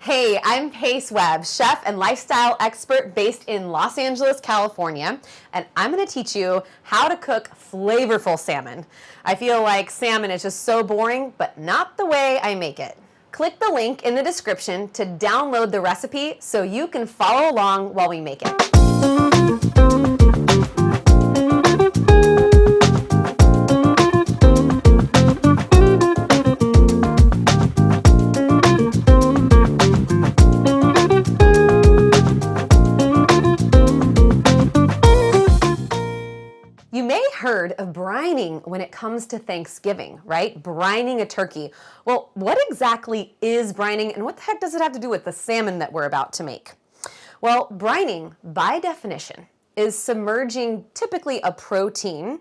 Hey, I'm Pace Webb, chef and lifestyle expert based in Los Angeles, California, and I'm going to teach you how to cook flavorful salmon. I feel like salmon is just so boring, but not the way I make it. Click the link in the description to download the recipe so you can follow along while we make it. You may have heard of brining when it comes to Thanksgiving, right? Brining a turkey. Well, what exactly is brining and what the heck does it have to do with the salmon that we're about to make? Well, brining, by definition, is submerging typically a protein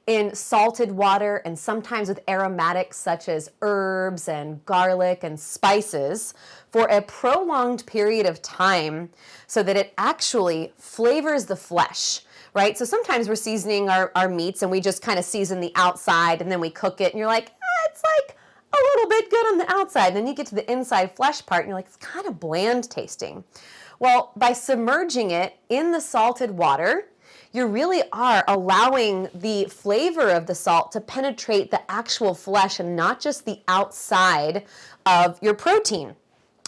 in salted water and sometimes with aromatics such as herbs and garlic and spices for a prolonged period of time so that it actually flavors the flesh. Right? So sometimes we're seasoning our meats and we just kind of season the outside and then we cook it and you're like, it's like a little bit good on the outside. And then you get to the inside flesh part and you're like, it's kind of bland tasting. Well, by submerging it in the salted water, you really are allowing the flavor of the salt to penetrate the actual flesh and not just the outside of your protein.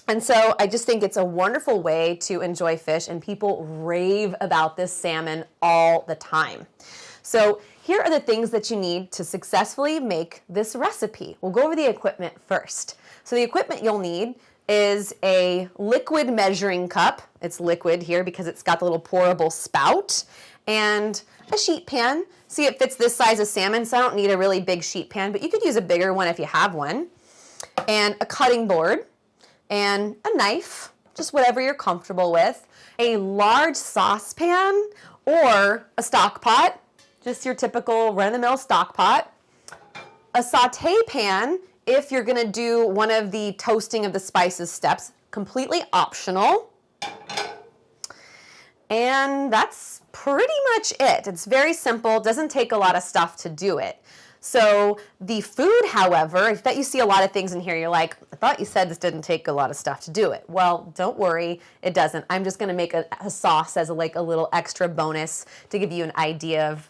And so I just think it's a wonderful way to enjoy fish, and people rave about this salmon all the time. So here are the things that you need to successfully make this recipe. We'll go over the equipment first. So the equipment you'll need is a liquid measuring cup. It's liquid here because it's got the little pourable spout, and a sheet pan. See, it fits this size of salmon, so I don't need a really big sheet pan, but you could use a bigger one if you have one. And a cutting board. And a knife, just whatever you're comfortable with, a large saucepan or a stock pot, just your typical run-of-the-mill stock pot, a saute pan if you're gonna do one of the toasting of the spices steps, completely optional. And that's pretty much it. It's very simple, doesn't take a lot of stuff to do it. So the food, however, I bet you see a lot of things in here. You're like, I thought you said this didn't take a lot of stuff to do it. Well, don't worry, it doesn't. I'm just going to make a sauce as a little extra bonus to give you an idea of,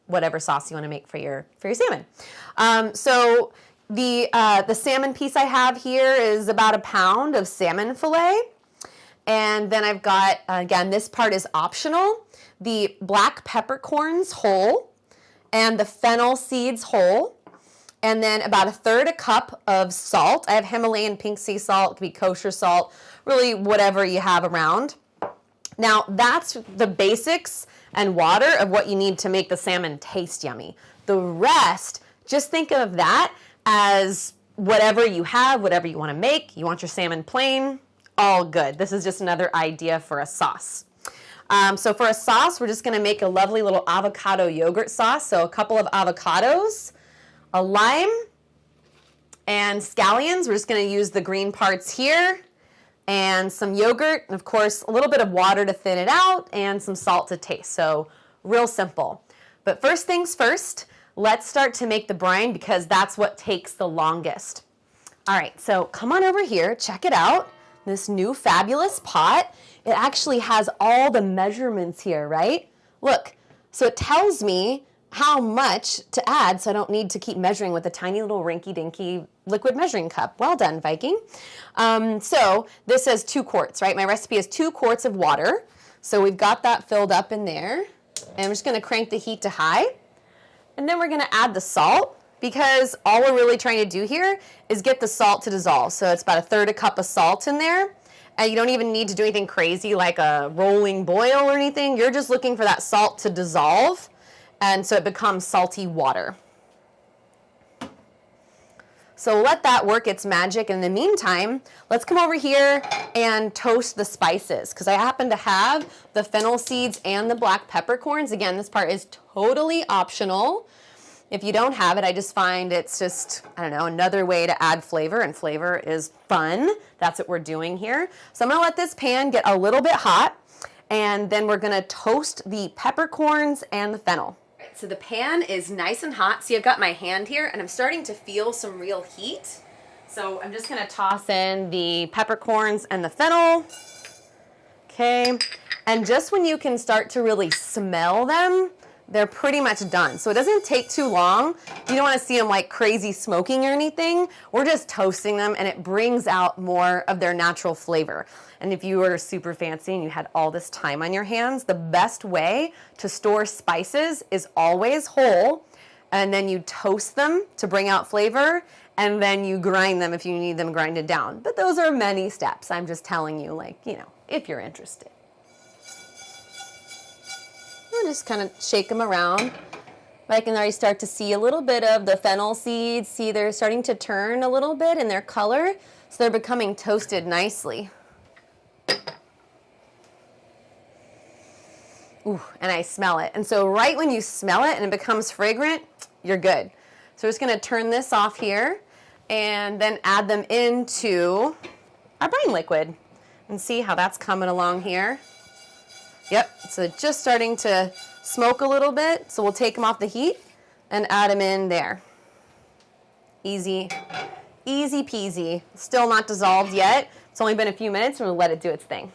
whatever sauce you want to make for your salmon. So the salmon piece I have here is about a pound of salmon fillet. And then I've got, again, this part is optional, the black peppercorns whole, and the fennel seeds whole, and then about 1/3 cup of salt. I have Himalayan pink sea salt, it could be kosher salt, really whatever you have around. Now that's the basics and water of what you need to make the salmon taste yummy. The rest, just think of that as whatever you have, whatever you want to make. You want your salmon plain, all good. This is just another idea for a sauce. So for a sauce, we're just going to make a lovely little avocado yogurt sauce. So a couple of avocados, a lime, and scallions. We're just going to use the green parts here, and some yogurt, and of course a little bit of water to thin it out, and some salt to taste. So real simple. But first things first, let's start to make the brine because that's what takes the longest. All right, so come on over here, check it out. This new fabulous pot. It actually has all the measurements here, right? Look, so it tells me how much to add so I don't need to keep measuring with a tiny little rinky-dinky liquid measuring cup. Well done, Viking. So this says 2 quarts, right? My recipe is 2 quarts of water. So we've got that filled up in there. And I'm just gonna crank the heat to high. And then we're gonna add the salt because all we're really trying to do here is get the salt to dissolve. So it's about 1/3 cup of salt in there. And you don't even need to do anything crazy like a rolling boil or anything. You're just looking for that salt to dissolve, and so it becomes salty water. So let that work its magic. In the meantime, let's come over here and toast the spices because I happen to have the fennel seeds and the black peppercorns. Again, this part is totally optional. If you don't have it, I just find it's just, another way to add flavor, and flavor is fun. That's what we're doing here. So I'm gonna let this pan get a little bit hot, and then we're gonna toast the peppercorns and the fennel. So the pan is nice and hot. See, I've got my hand here, and I'm starting to feel some real heat. so I'm just gonna toss in the peppercorns and the fennel. Okay, and just when you can start to really smell them, they're pretty much done. So it doesn't take too long. You don't want to see them like crazy smoking or anything. We're just toasting them and it brings out more of their natural flavor. And if you were super fancy and you had all this time on your hands, the best way to store spices is always whole, and then you toast them to bring out flavor, and then you grind them if you need them grinded down. But those are many steps. I'm just telling you, like, you know, if you're interested. And just kind of shake them around. I can already start to see a little bit of the fennel seeds. See, they're starting to turn a little bit in their color, so they're becoming toasted nicely. Ooh, and I smell it. And so right when you smell it and it becomes fragrant, you're good. So we're just gonna turn this off here and then add them into our brine liquid and see how that's coming along here. Yep, so just starting to smoke a little bit. So we'll take them off the heat and add them in there. Easy, easy peasy. Still not dissolved yet. It's only been a few minutes and we'll let it do its thing.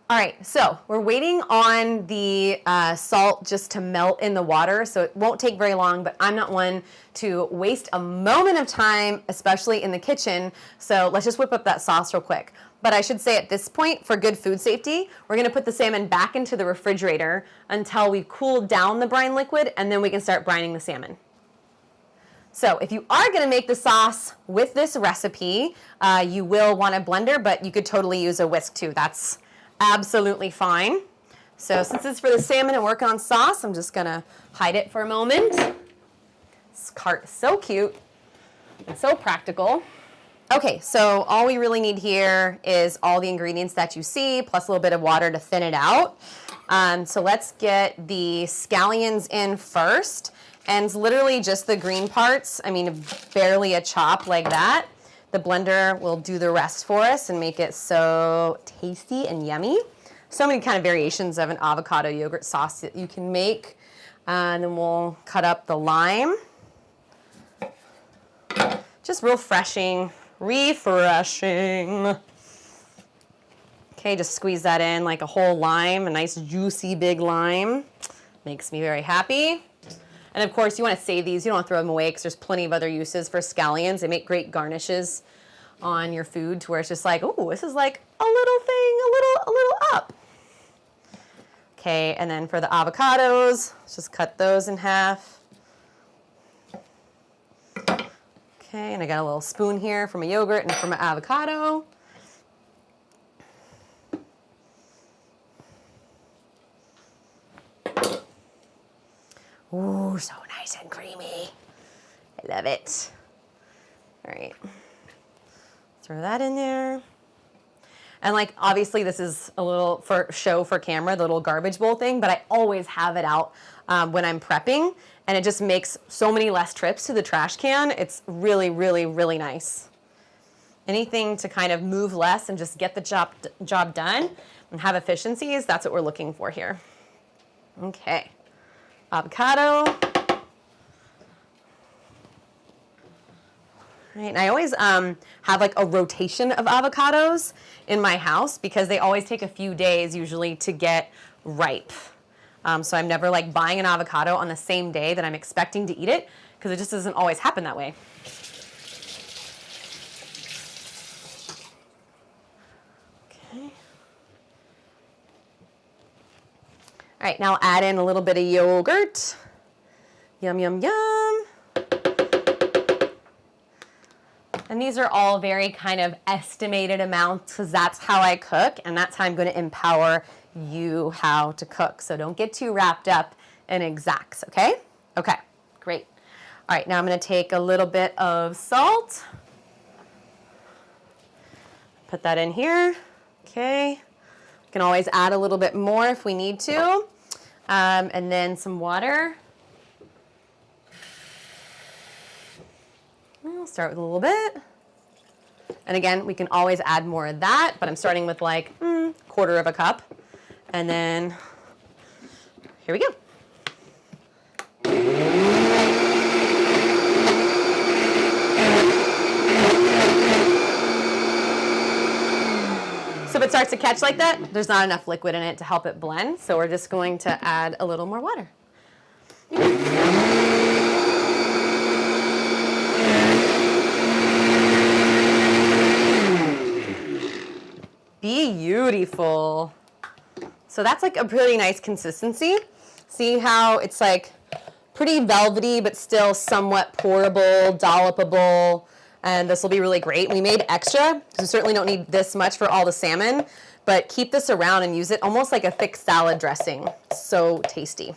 All right, so we're waiting on the salt just to melt in the water, so it won't take very long, but I'm not one to waste a moment of time, especially in the kitchen, so let's just whip up that sauce real quick. But I should say at this point, for good food safety, we're gonna put the salmon back into the refrigerator until we've cooled down the brine liquid, and then we can start brining the salmon. So if you are gonna make the sauce with this recipe, you will want a blender, but you could totally use a whisk too. That's absolutely fine. So since it's for the salmon and work on sauce, I'm just gonna hide it for a moment. This cart is so cute and so practical. Okay, so all we really need here is all the ingredients that you see, plus a little bit of water to thin it out. So let's get the scallions in first. And it's literally just the green parts. I mean, barely a chop like that. The blender will do the rest for us and make it so tasty and yummy. So many kind of variations of an avocado yogurt sauce that you can make. And then we'll cut up the lime. Just refreshing. Okay, just squeeze that in like a whole lime, a nice juicy big lime. Makes me very happy. And of course, you want to save these. You don't want to throw them away because there's plenty of other uses for scallions. They make great garnishes on your food to where it's just like, oh, this is like a little thing, a little up. Okay, and then for the avocados, let's just cut those in half. Okay, and I got a little spoon here for my yogurt and for my avocado. Ooh, so nice and creamy. I love it. All right, throw that in there. And like, obviously this is a little for show for camera, the little garbage bowl thing, but I always have it out when I'm prepping, and it just makes so many less trips to the trash can. It's really, really, really nice. Anything to kind of move less and just get the job done and have efficiencies, that's what we're looking for here. Okay, avocado. Right, and I always have like a rotation of avocados in my house because they always take a few days usually to get ripe. So I'm never like buying an avocado on the same day that I'm expecting to eat it because it just doesn't always happen that way. Okay. All right, now add in a little bit of yogurt. Yum, yum, yum. And these are all very kind of estimated amounts because that's how I cook and that's how I'm going to empower you how to cook. So don't get too wrapped up in exacts, okay? Okay, great. All right, now I'm going to take a little bit of salt. Put that in here, okay? Can always add a little bit more if we need to. And then some water. I'll start with a little bit. And again, we can always add more of that, but I'm starting with like quarter of a cup. And then here we go. So if it starts to catch like that, there's not enough liquid in it to help it blend. So we're just going to add a little more water. Beautiful. So that's like a pretty nice consistency. See how it's like pretty velvety, but still somewhat pourable, dollopable, and this will be really great. We made extra, because we certainly don't need this much for all the salmon, but keep this around and use it almost like a thick salad dressing. So tasty.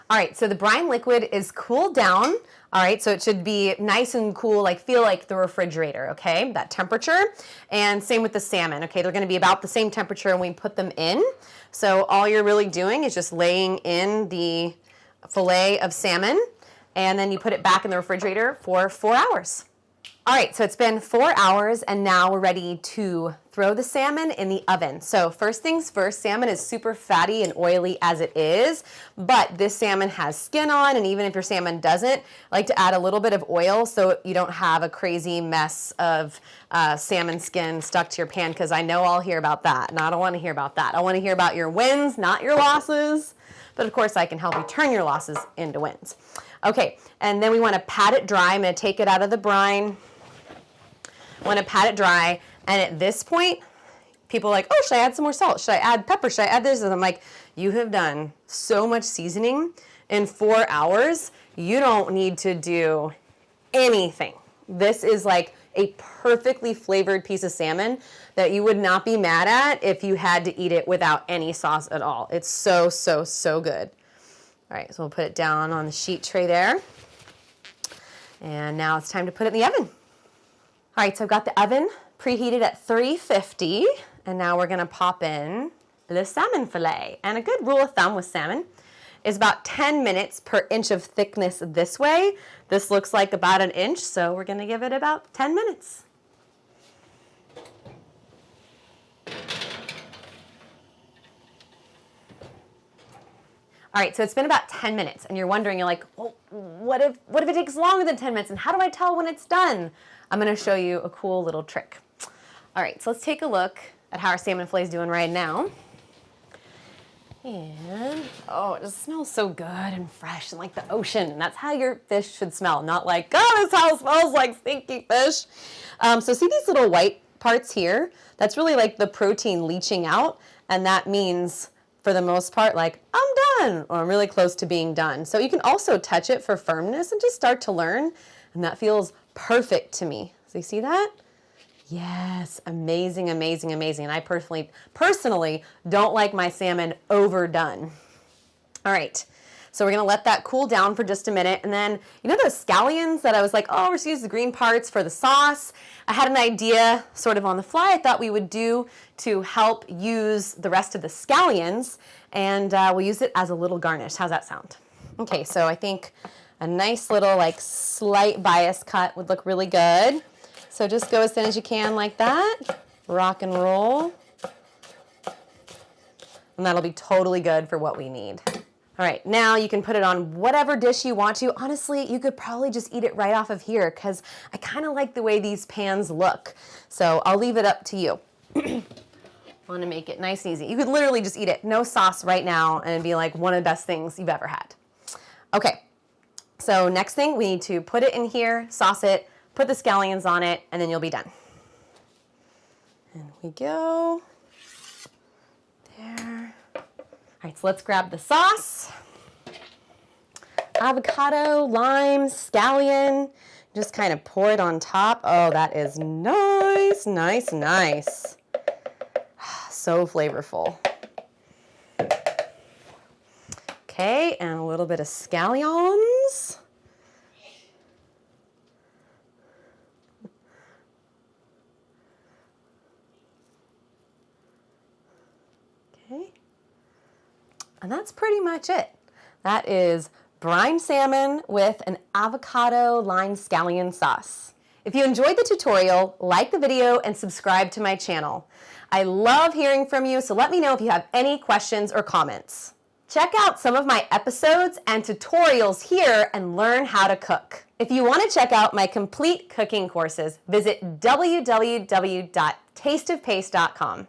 All right, so the brine liquid is cooled down. All right, so it should be nice and cool, like feel like the refrigerator, okay? That temperature. And same with the salmon, okay? They're gonna be about the same temperature when we put them in. So all you're really doing is just laying in the fillet of salmon, and then you put it back in the refrigerator for 4 hours. All right, so it's been 4 hours, and now we're ready to throw the salmon in the oven. So first things first, salmon is super fatty and oily as it is, but this salmon has skin on, and even if your salmon doesn't, I like to add a little bit of oil so you don't have a crazy mess of salmon skin stuck to your pan, because I know I'll hear about that, and I don't want to hear about that. I want to hear about your wins, not your losses. But of course, I can help you turn your losses into wins. Okay, and then we want to pat it dry. I'm going to take it out of the brine. I want to pat it dry, and at this point, people are like, oh, should I add some more salt? Should I add pepper? Should I add this? And I'm like, you have done so much seasoning in 4 hours, you don't need to do anything. This is like a perfectly flavored piece of salmon that you would not be mad at if you had to eat it without any sauce at all. It's so, so, so good. All right, so we'll put it down on the sheet tray there. And now it's time to put it in the oven. All right, so I've got the oven preheated at 350, and now we're gonna pop in the salmon fillet. And a good rule of thumb with salmon is about 10 minutes per inch of thickness this way. This looks like about an inch, so we're gonna give it about 10 minutes. All right, so it's been about 10 minutes, and you're wondering, you're like, well, what if it takes longer than 10 minutes, and how do I tell when it's done? I'm gonna show you a cool little trick. All right, so let's take a look at how our salmon fillet is doing right now. And, oh, it just smells so good and fresh and like the ocean, and that's how your fish should smell, not like, oh, this house smells like stinky fish. So see these little white parts here? That's really like the protein leaching out, and that means, for the most part, like, I'm done, or I'm really close to being done. So you can also touch it for firmness and just start to learn, and that feels perfect to me. So you see that? Yes, amazing, amazing, amazing. And I personally don't like my salmon overdone. All right, so we're gonna let that cool down for just a minute. And then, you know those scallions that I was like, oh, we're just use the green parts for the sauce? I had an idea sort of on the fly I thought we would do to help use the rest of the scallions, and we'll use it as a little garnish. How's that sound? Okay, so I think a nice little like slight bias cut would look really good. So just go as thin as you can like that, rock and roll. And that'll be totally good for what we need. All right, now you can put it on whatever dish you want to. Honestly, you could probably just eat it right off of here, because I kind of like the way these pans look. So I'll leave it up to you. I want to make it nice and easy. You could literally just eat it, no sauce right now, and it'd be like one of the best things you've ever had. Okay, so next thing, we need to put it in here, sauce it, put the scallions on it, and then you'll be done. And we go. There. All right, so let's grab the sauce. Avocado, lime, scallion. Just kind of pour it on top. Oh, that is nice, nice, nice. So flavorful. Okay, and a little bit of scallions. Okay. And that's pretty much it. That is brine salmon with an avocado lime scallion sauce. If you enjoyed the tutorial, like the video and subscribe to my channel. I love hearing from you, so let me know if you have any questions or comments. Check out some of my episodes and tutorials here and learn how to cook. If you want to check out my complete cooking courses, visit www.tasteofpace.com.